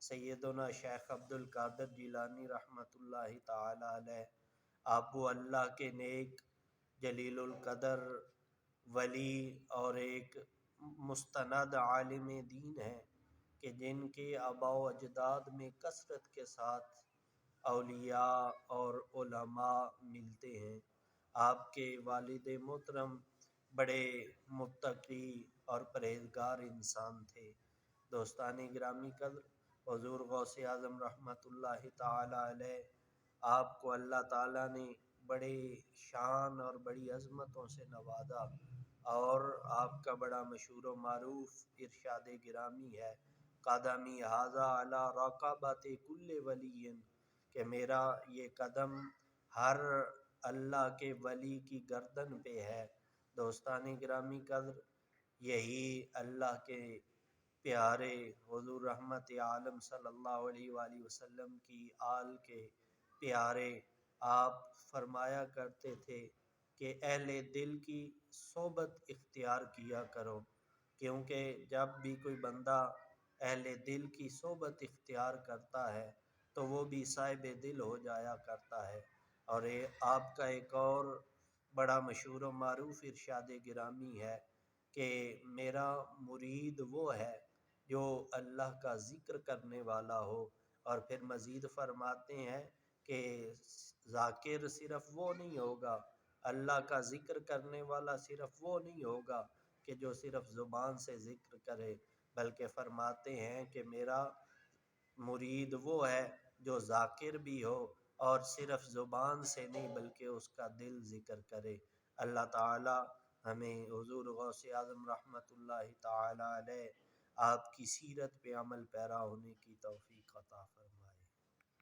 سیدنا شیخ عبد القادر جیلانی رحمۃ اللہ تعالی علیہ، آپ وہ اللہ کے نیک جلیل القدر ولی اور ایک مستند عالم دین ہیں کہ جن کے آباء و اجداد میں کثرت کے ساتھ اولیاء اور علماء ملتے ہیں۔ آپ کے والد محترم بڑے متقی اور پرہیزگار انسان تھے۔ دوستان گرامی قدر، حضور غوث اعظم رحمۃ اللہ تعالی علیہ، آپ کو اللہ تعالیٰ نے بڑے شان اور بڑی عظمتوں سے نوازا، اور آپ کا بڑا مشہور و معروف ارشاد گرامی ہے، قدمی ھذا علی رقبۃ کل ولی، کہ میرا یہ قدم ہر اللہ کے ولی کی گردن پہ ہے۔ دوستان گرامی قدر، یہی اللہ کے پیارے حضور رحمت عالم صلی اللہ علیہ وآلہ وسلم کی آل کے پیارے، آپ فرمایا کرتے تھے کہ اہل دل کی صحبت اختیار کیا کرو، کیونکہ جب بھی کوئی بندہ اہل دل کی صحبت اختیار کرتا ہے تو وہ بھی صاحب دل ہو جایا کرتا ہے۔ اور آپ کا ایک اور بڑا مشہور و معروف ارشاد گرامی ہے کہ میرا مرید وہ ہے جو اللہ کا ذکر کرنے والا ہو، اور پھر مزید فرماتے ہیں کہ ذاکر صرف وہ نہیں ہوگا، اللہ کا ذکر کرنے والا صرف وہ نہیں ہوگا کہ جو صرف زبان سے ذکر کرے، بلکہ فرماتے ہیں کہ میرا مرید وہ ہے جو ذاکر بھی ہو اور صرف زبان سے نہیں بلکہ اس کا دل ذکر کرے۔ اللہ تعالی ہمیں حضور غوث اعظم رحمۃ اللہ تعالی علیہ آپ کی سیرت پہ عمل پیرا ہونے کی توفیق